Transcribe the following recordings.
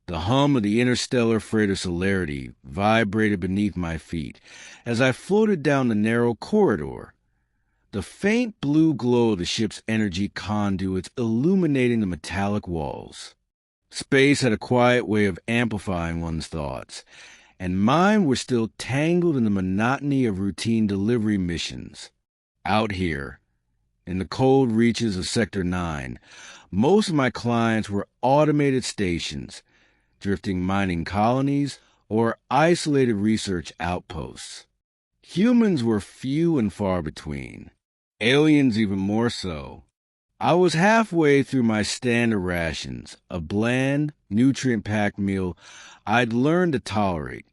The hum of the interstellar freighter Celerity vibrated beneath my feet as I floated down the narrow corridor. The faint blue glow of the ship's energy conduits illuminating the metallic walls. Space had a quiet way of amplifying one's thoughts, and mine were still tangled in the monotony of routine delivery missions. Out here, in the cold reaches of Sector 9, most of my clients were automated stations, drifting mining colonies or isolated research outposts. Humans were few and far between, aliens even more so. I was halfway through my standard rations, a bland, nutrient-packed meal I'd learned to tolerate,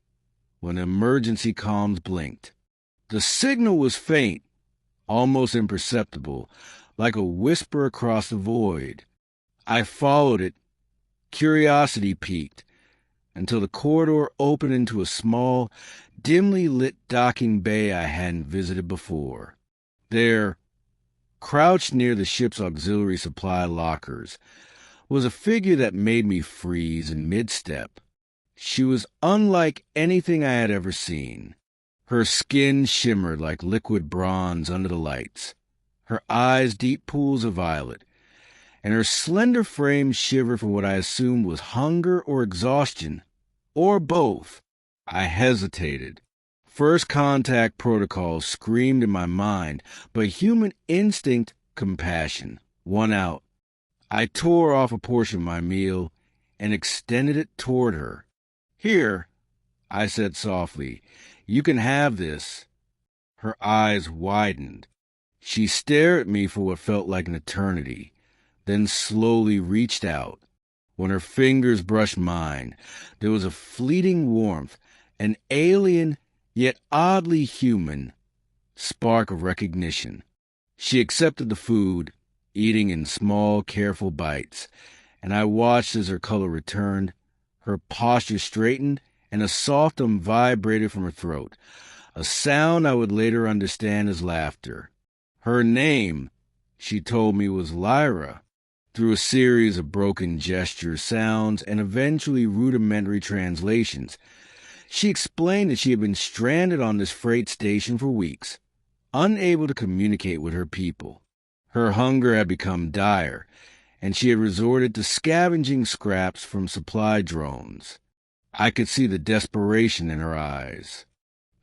when emergency comms blinked. The signal was faint, almost imperceptible, like a whisper across the void. I followed it, curiosity piqued, until the corridor opened into a small, dimly lit docking bay I hadn't visited before. There, crouched near the ship's auxiliary supply lockers, was a figure that made me freeze in mid-step. She was unlike anything I had ever seen. Her skin shimmered like liquid bronze under the lights, her eyes deep pools of violet, and her slender frame shivered from what I assumed was hunger or exhaustion, or both. I hesitated. First contact protocols screamed in my mind, but human instinct, compassion, won out. I tore off a portion of my meal and extended it toward her. "Here," I said softly, "you can have this." Her eyes widened. She stared at me for what felt like an eternity, then slowly reached out. When her fingers brushed mine, there was a fleeting warmth, an alien, yet oddly human, spark of recognition. She accepted the food, eating in small, careful bites, and I watched as her color returned, her posture straightened, and a soft hum vibrated from her throat, a sound I would later understand as laughter. Her name, she told me, was Lyra. Through a series of broken gestures, sounds, and eventually rudimentary translations, she explained that she had been stranded on this freight station for weeks, unable to communicate with her people. Her hunger had become dire, and she had resorted to scavenging scraps from supply drones. I could see the desperation in her eyes.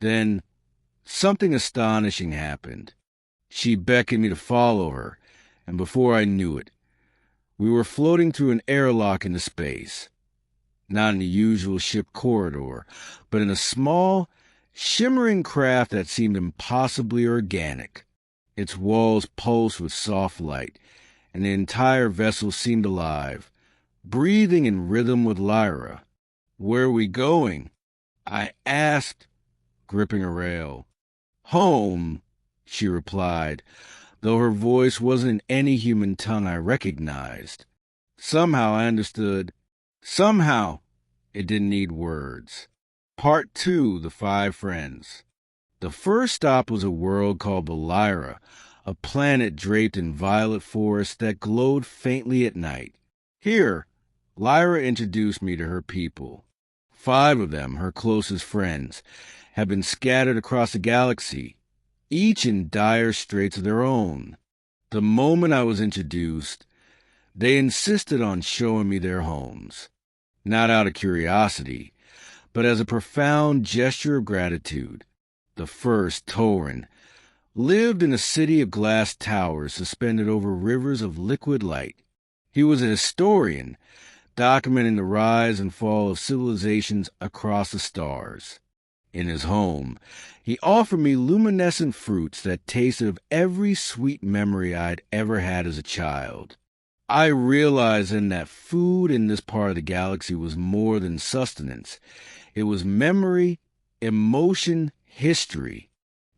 Then, something astonishing happened. She beckoned me to follow her, and before I knew it, we were floating through an airlock into space. Not in the usual ship corridor, but in a small, shimmering craft that seemed impossibly organic. Its walls pulsed with soft light, and the entire vessel seemed alive, breathing in rhythm with Lyra. "Where are we going?" I asked, gripping a rail. "Home," she replied, though her voice wasn't in any human tongue I recognized. Somehow I understood. Somehow it didn't need words. Part 2, The Five Friends. The first stop was a world called Lyra, a planet draped in violet forests that glowed faintly at night. Here, Lyra introduced me to her people. 5 of them, her closest friends, had been scattered across the galaxy, each in dire straits of their own. The moment I was introduced, they insisted on showing me their homes, not out of curiosity, but as a profound gesture of gratitude. The first, Torin, lived in a city of glass towers suspended over rivers of liquid light. He was a historian, documenting the rise and fall of civilizations across the stars. In his home, he offered me luminescent fruits that tasted of every sweet memory I'd ever had as a child. I realized then that food in this part of the galaxy was more than sustenance. It was memory, emotion, history.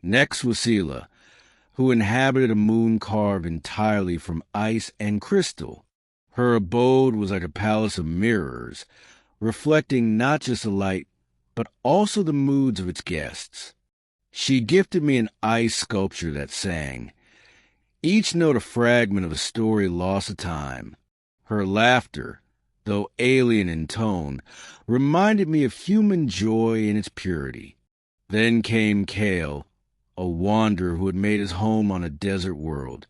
Next was Sela, who inhabited a moon carved entirely from ice and crystal. Her abode was like a palace of mirrors, reflecting not just the light, but also the moods of its guests. She gifted me an ice sculpture that sang, each note a fragment of a story lost to time. Her laughter, though alien in tone, reminded me of human joy in its purity. Then came Kale, a wanderer who had made his home on a desert world.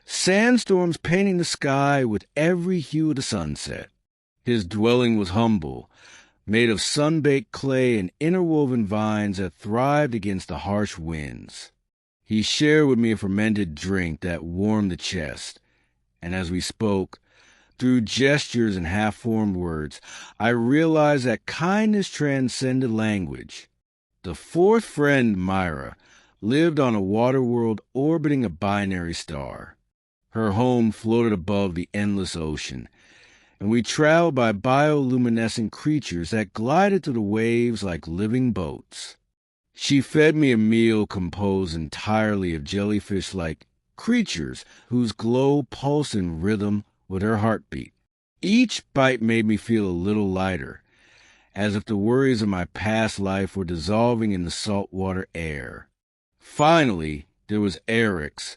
Sandstorms painting the sky with every hue of the sunset. His dwelling was humble, made of sun-baked clay and interwoven vines that thrived against the harsh winds. He shared with me a fermented drink that warmed the chest, and as we spoke, through gestures and half-formed words, I realized that kindness transcended language. The fourth friend, Myra, lived on a water world orbiting a binary star. Her home floated above the endless ocean, and we traveled by bioluminescent creatures that glided through the waves like living boats. She fed me a meal composed entirely of jellyfish-like creatures whose glow pulsed in rhythm with her heartbeat. Each bite made me feel a little lighter, as if the worries of my past life were dissolving in the saltwater air. Finally, there was Eric's,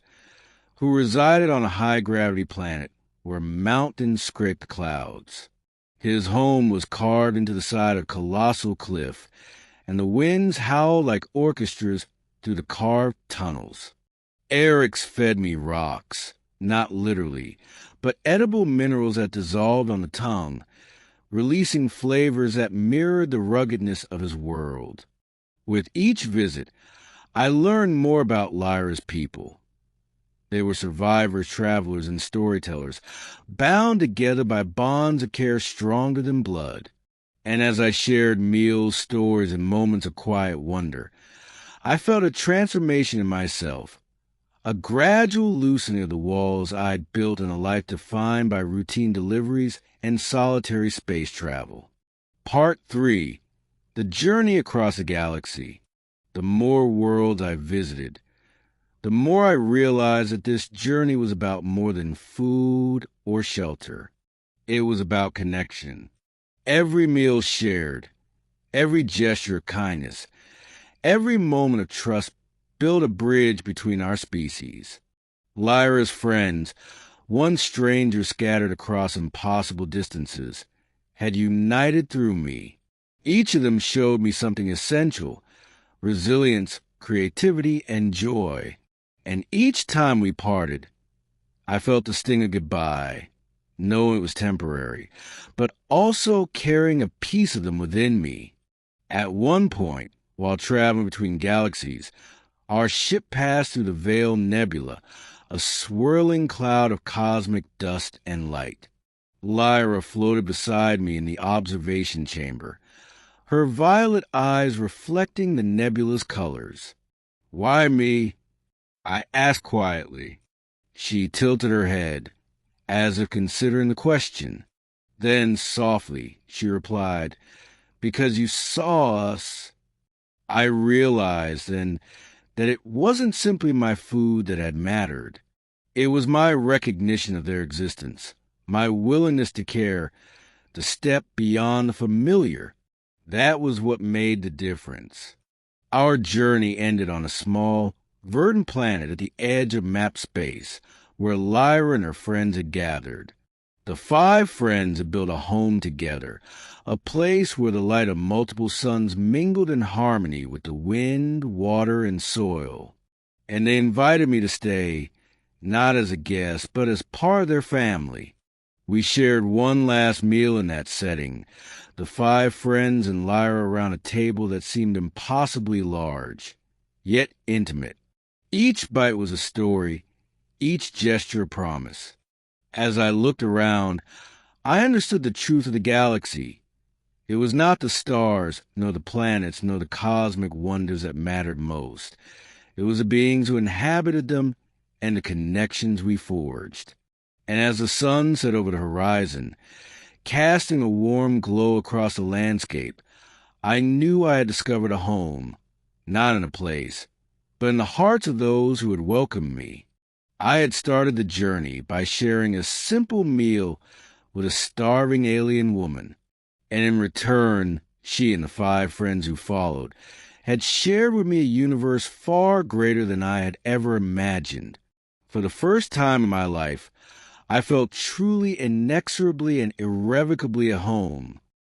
who resided on a high-gravity planet where mountains scraped clouds. His home was carved into the side of a colossal cliff, and the winds howled like orchestras through the carved tunnels. Eric's fed me rocks, not literally, but edible minerals that dissolved on the tongue, releasing flavors that mirrored the ruggedness of his world. With each visit, I learned more about Lyra's people. They were survivors, travelers, and storytellers, bound together by bonds of care stronger than blood. And as I shared meals, stories, and moments of quiet wonder, I felt a transformation in myself, a gradual loosening of the walls I'd built in a life defined by routine deliveries and solitary space travel. Part 3. The Journey Across the Galaxy. The more worlds I visited, the more I realized that this journey was about more than food or shelter. It was about connection. Every meal shared, every gesture of kindness, every moment of trust built a bridge between our species. Lyra's friends, once strangers scattered across impossible distances, had united through me. Each of them showed me something essential: resilience, creativity, and joy. And each time we parted, I felt the sting of goodbye, knowing it was temporary, but also carrying a piece of them within me. At one point, while traveling between galaxies, our ship passed through the Veil Nebula, a swirling cloud of cosmic dust and light. Lyra floated beside me in the observation chamber, her violet eyes reflecting the nebula's colors. "Why me?" I asked quietly. She tilted her head, as if considering the question. Then, softly, she replied, "Because you saw us." I realized then that it wasn't simply my food that had mattered. It was my recognition of their existence, my willingness to care, to step beyond the familiar. That was what made the difference. Our journey ended on a small, verdant planet at the edge of map space, where Lyra and her friends had gathered. The 5 friends had built a home together, a place where the light of multiple suns mingled in harmony with the wind, water, and soil. And they invited me to stay, not as a guest, but as part of their family. We shared one last meal in that setting, the 5 friends and Lyra around a table that seemed impossibly large, yet intimate. Each bite was a story, each gesture a promise. As I looked around, I understood the truth of the galaxy. It was not the stars, nor the planets, nor the cosmic wonders that mattered most. It was the beings who inhabited them and the connections we forged. And as the sun set over the horizon, casting a warm glow across the landscape, I knew I had discovered a home, not in a place, but in the hearts of those who had welcomed me. I had started the journey by sharing a simple meal with a starving alien woman, and in return, she and the 5 friends who followed had shared with me a universe far greater than I had ever imagined. For the first time in my life, I felt truly, inexorably, and irrevocably at home.